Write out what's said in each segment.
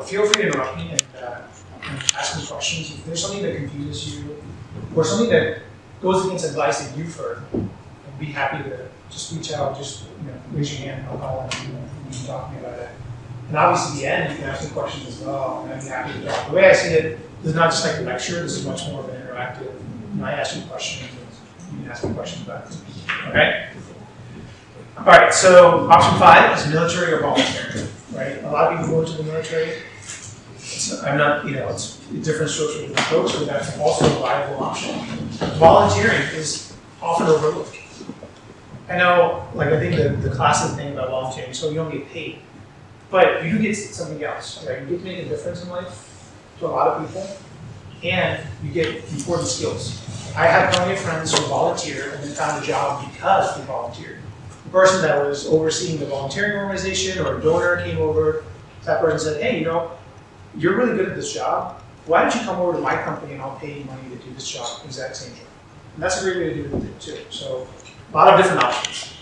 feel free to interrupt me and ask me questions. If there's something that confuses you or something that goes against advice that you've heard, I'd be happy to just reach out, just raise your hand, I'll call and you can talk to me about it. And obviously at the end, you can ask me questions as well, and I'd be happy to talk. The way I see it, this is not just like a lecture, this is much more of an interactive. I ask you questions, and you can ask me questions about it. Okay? All right, so option 5 is military or voluntary, right? A lot of people go into the military. I'm not, it's different strokes for different folks, but that's also a viable option. Volunteering is often overlooked. I know, I think the classic thing about volunteering, so you don't get paid, but you do get something else, right? You get to make a difference in life to a lot of people, and you get important skills. I had plenty of friends who volunteered and then found a job because they volunteered. The person that was overseeing the volunteering organization or a donor came over, that person said, hey, you're really good at this job. Why don't you come over to my company and I'll pay you money to do this job, exact same job. And that's a great way to do it too. So a lot of different options.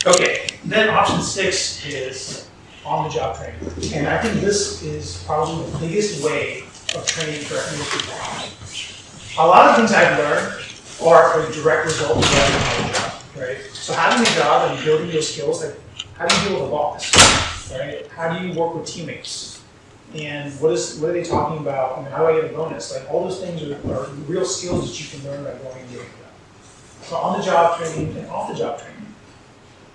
Okay, then option 6 is on-the-job training. And I think this is probably the biggest way of training for most people. A lot of things I've learned are a direct result of having a job, right? So having a job and building those skills, like how do you deal with a boss, right? How do you work with teammates? And what are they talking about? How do I get a bonus? Like all those things are real skills that you can learn by going and doing that. So on-the-job training and off-the-job training.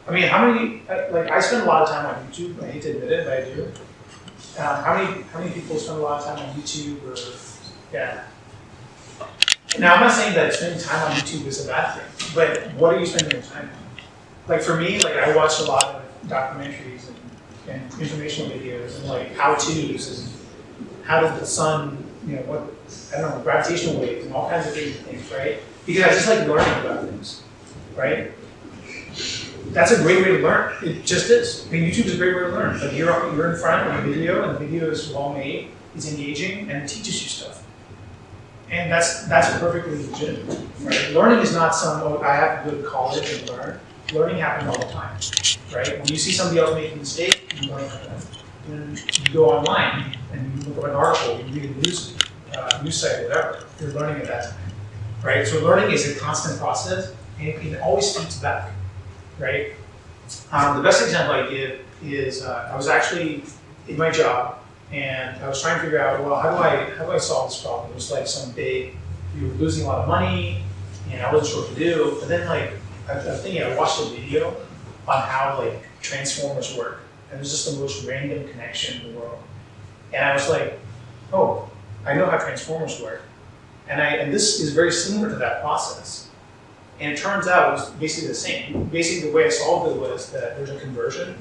I mean, how many? I spend a lot of time on YouTube. I hate to admit it, but I do. How many people spend a lot of time on YouTube? Yeah. Now, I'm not saying that spending time on YouTube is a bad thing, but what are you spending your time on? Like for me, I watch a lot of documentaries and informational videos and how-tos and how does the sun, gravitational waves and all kinds of things, right? Because I just like learning about things, right? That's a great way to learn. It just is. I mean, YouTube is a great way to learn. Like you're in front of a video, and the video is well made, it's engaging, and it teaches you stuff. And that's perfectly legitimate. Right? Learning is not I have to go to college and learn. Learning happens all the time, right? When you see somebody else make a mistake, you learn from them. And you go online and you look at an article, you read a news site, whatever. You're learning at that time, right? So learning is a constant process, and it always feeds back. Right? The best example I give is I was actually in my job and I was trying to figure out, well, how do I solve this problem? It was like some big, you were losing a lot of money and I wasn't sure what to do. But then I was thinking, I watched a video on how transformers work. And it was just the most random connection in the world. And I was like, oh, I know how transformers work. And this is very similar to that process. And it turns out it was basically the same. Basically, the way I solved it was that there's a conversion,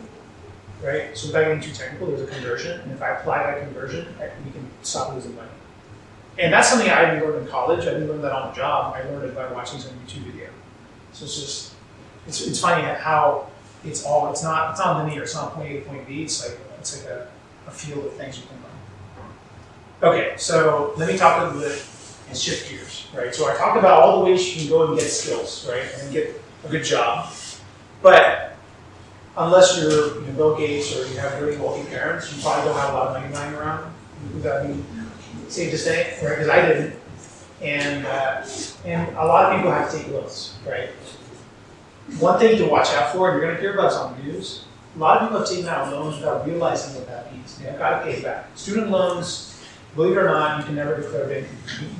right? So without getting too technical, there's a conversion. And if I apply that conversion, we can stop losing money. And that's something I didn't learn in college. I didn't learn that on the job. I learned it by watching some YouTube video. So it's funny how it's not linear. It's not point A to point B. It's like a field of things you can learn. Okay, so let me talk a little bit and shift gears, right? So I talked about all the ways you can go and get skills, right, and get a good job. But unless you're Bill Gates or you have really wealthy parents, you probably don't have a lot of money lying around. Would that be safe to say, right? Because I didn't, and a lot of people have to take loans, right? One thing to watch out for, and you're going to hear about this on the news. A lot of people have taken out loans without realizing what that means. They've got to pay it back. Student loans. Believe it or not, you can never declare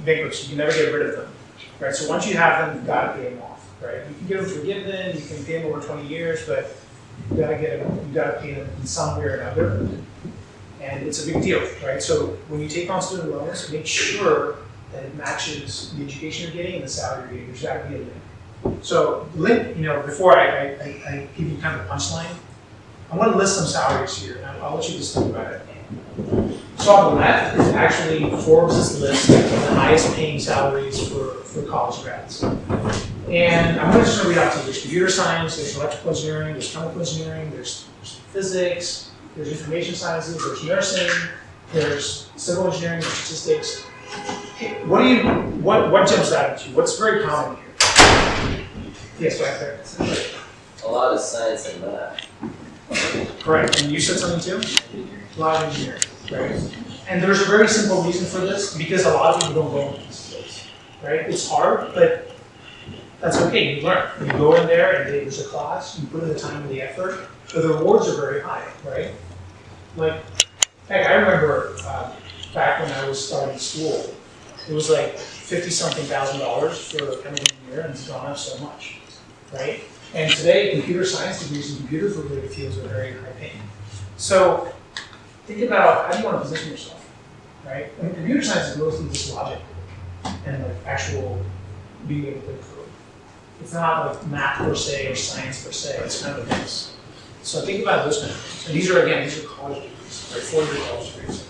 bankruptcy. You can never get rid of them, right? So once you have them, you've got to pay them off, right? You can get them forgiven, you can pay them over 20 years, but you got to pay them in some way or another, and it's a big deal, right? So when you take on student loans, make sure that it matches the education you're getting and the salary you're getting. There's got to be a link. So link, before I give you kind of a punchline, I want to list some salaries here, and I'll let you just think about it. So on the left is actually Forbes' list of the highest paying salaries for college grads. And I'm going to just read out to you. There's computer science, there's electrical engineering, there's chemical engineering, there's physics, there's information sciences, there's nursing, there's civil engineering, there's statistics. What jumps out at you? What's very common here? Yes, right there. A lot of science and math. Correct. And you said something too? A lot of engineering, right? And there's a very simple reason for this, because a lot of people don't go into these fields, right? It's hard, but that's okay, you learn. You go in there and there's a class, you put in the time and the effort, but the rewards are very high, right? Like, heck, I remember back when I was starting school, it was like $50-something thousand for a chemical engineer, and it's gone up so much, right? And today, computer science degrees and computer-related fields are very high paying. So think about how do you want to position yourself, right? I mean, computer science is mostly just logic and like actual being able to code. It's not like math per se or science per se. It's kind of a mix. So think about those kind of things. And these are college degrees, right? 4-year college degrees.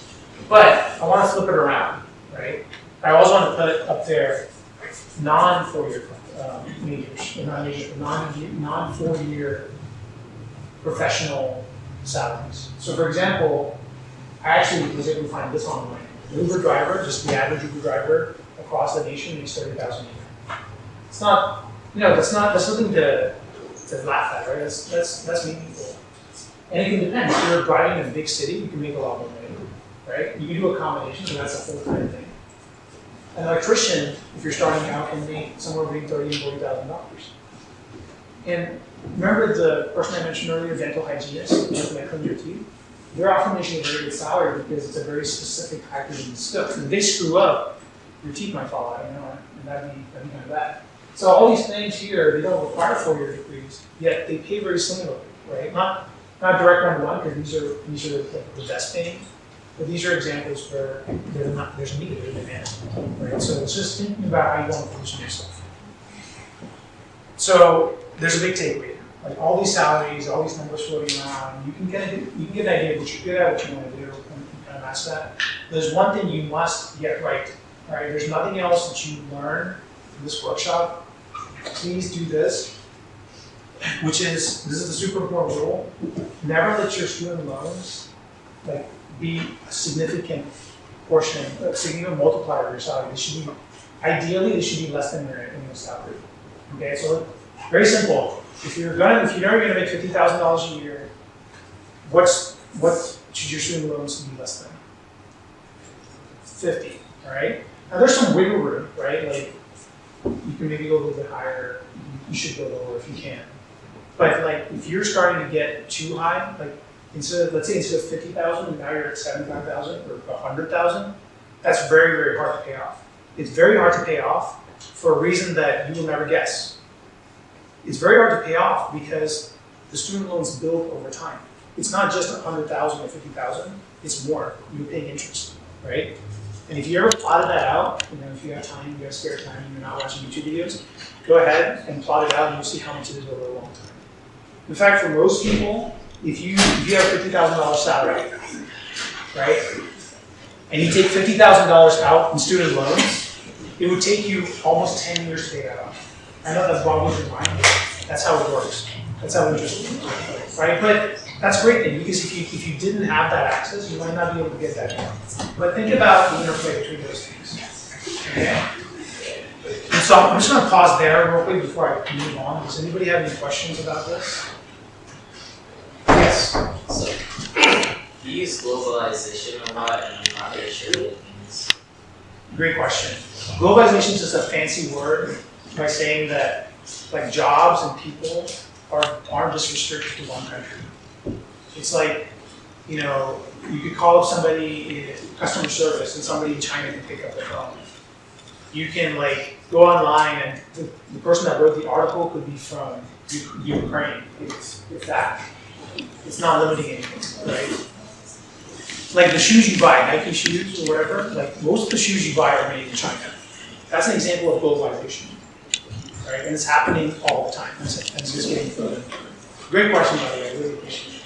But I want to flip it around, right? I also want to put it up there non-4-year majors, or not majors, but non-4-year professional salaries. So for example, I actually was able to find this online. An Uber driver, just the average Uber driver across the nation, makes $30,000 a year. It's not, that's nothing to laugh at, right? That's meaningful. And it can depend. If you're driving in a big city, you can make a lot more money, right? You can do accommodations, and that's a full-time thing. An electrician, if you're starting out, can make somewhere between $30,000 and $40,000. And remember the person I mentioned earlier, dental hygienist, that clean your teeth? They're often making a very good salary because it's a very specific packaging stuff. And if they screw up, your teeth might fall out, and that'd be kind of bad. So all these things here, they don't require 4-year degrees, yet they pay very similarly, right? Not direct one-to-one, because these are like the best paying. But these are examples where there's a need, there's a demand, right? So it's just thinking about how you want to position yourself. So there's a big takeaway. Like all these salaries, all these numbers floating around, you can get an idea of what you're good at, what you want to do, and kind of match that. There's one thing you must get right. There's nothing else that you learn in this workshop. Please do this, which is, this is the super important rule. Never let your student loans be a significant portion, a significant multiplier of your salary. Ideally, they should be less than your annual salary. Okay, so very simple. If you're never going to make $50,000 a year, what should your student loans be less than? 50, all right? Now there's some wiggle room, right? Like you can maybe go a little bit higher. You should go lower if you can. But like if you're starting to get too high, like let's say instead of 50,000, now you're at 75,000 or 100,000. That's very, very hard to pay off. It's very hard to pay off for a reason that you will never guess. It's very hard to pay off because the student loans build over time. It's not just 100,000 or 50,000. It's more. You're paying interest, right? And if you ever plotted that out, if you have time, you have spare time, and you're not watching YouTube videos, go ahead and plot it out, and you'll see how much it is over a long time. In fact, for most people, if you have $50,000 salary, right, and you take $50,000 out in student loans, it would take you almost 10 years to pay that off. I know that boggles your mind, but that's how it works. That's how it works, right? But that's a great thing, because if you didn't have that access, you might not be able to get that done. But think about the interplay between those things. Okay? And so I'm just going to pause there real quick before I move on. Does anybody have any questions about this? Yes. So, you use globalization a lot, and I'm not really sure what it means. Great question. Globalization is just a fancy word by saying that like jobs and people aren't just restricted to one country. It's like, you could call up somebody in customer service and somebody in China can pick up the phone. You can go online and the person that wrote the article could be from Ukraine. It's that. It's not limiting anything, right? Like the shoes you buy, Nike shoes or whatever, most of the shoes you buy are made in China. That's an example of globalization, right? And it's happening all the time. It's just getting further. Great question, by the way. I really appreciate it.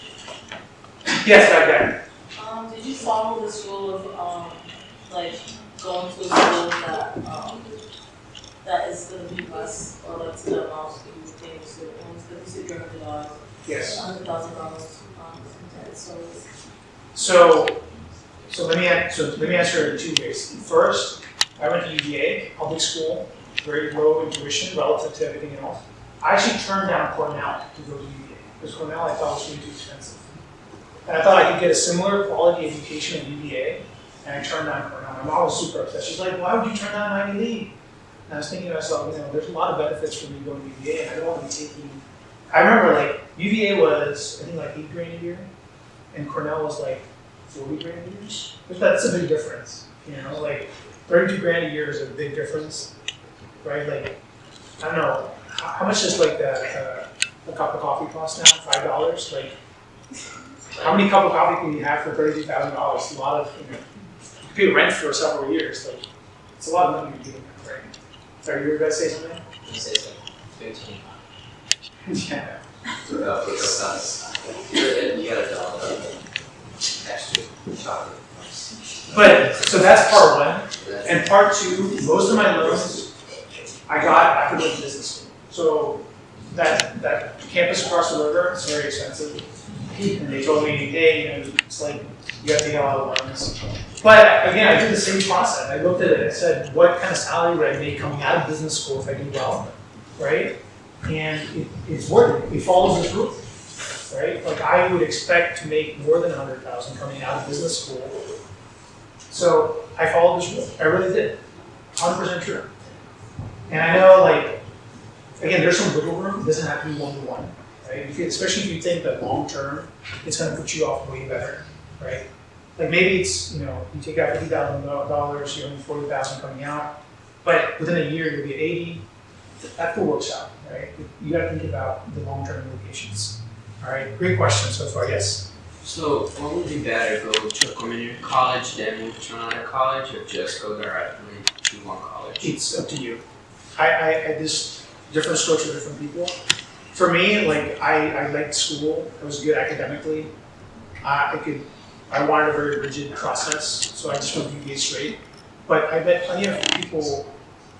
Yes, Dr. Did you follow this rule of going to a school that is going to be less, or that's going to allow you to pay the student loans? Because you said $300. Yes. $100,000. So let me answer it in 2 ways. First, I went to UVA, public school, very low in tuition relative to everything else. I actually turned down Cornell to go to UVA. because Cornell I thought was way too expensive. And I thought I could get a similar quality education at UVA, and I turned down Cornell. My mom was super upset. She's like, why would you turn down Ivy League? And I was thinking to myself, there's a lot of benefits for me going to UVA, and I don't want to be taking. I remember like UVA was I think like $8,000 a year, and Cornell was like $40,000 a year. That's a big difference, like $32,000 a year is a big difference, right? Like I don't know how much does like a cup of coffee cost now? $5, like. How many cup of coffee can you have for $32,000? A lot of, you pay rent for several years. Like, it's a lot of money you're giving up, right? Sorry, you were going to say something? You say something. 15. Yeah. You got a dollar extra chocolate. But, so that's part one. And part two, most of my loans I got after going to business school. So that campus across the river is very expensive. And they told me, hey, it's like you got to take out all the loans. But again, I did the same process. I looked at it and said, what kind of salary would I make coming out of business school if I do well, right? And it's worth it. It follows this rule, right? Like I would expect to make more than $100,000 coming out of business school. So I followed this rule. I really did, 100% true. And I know, like, again, there's some wiggle room. It doesn't have to be one-to-one. Right? Especially if you think that long term, it's going to put you off way better, right? Like maybe it's you take out $50,000, you're only $40,000 coming out, but within a year you'll be at 80. That still works out, right? You got to think about the long term implications. All right, great question so far. Yes. So, what would be better, go to a community college, then move to another college, or just go directly to one college? It's up to you. I just different strokes for different people. For me, like I liked school. I was good academically. I wanted a very rigid process, so I just went UVA straight. But I met plenty of people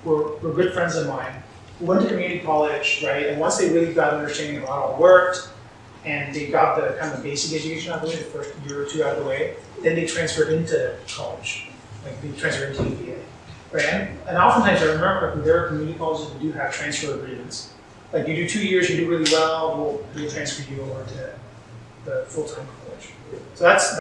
who were good friends of mine who went to community college, right? And once they really got an understanding of how it all worked, and they got the kind of basic education out of the way, the first year or two out of the way, then they transferred into college, like they transferred into UVA, right? And oftentimes, I remember there are community colleges that do have transfer agreements. Like you do 2 years, you do really well, we'll transfer you over to the full-time college. So that's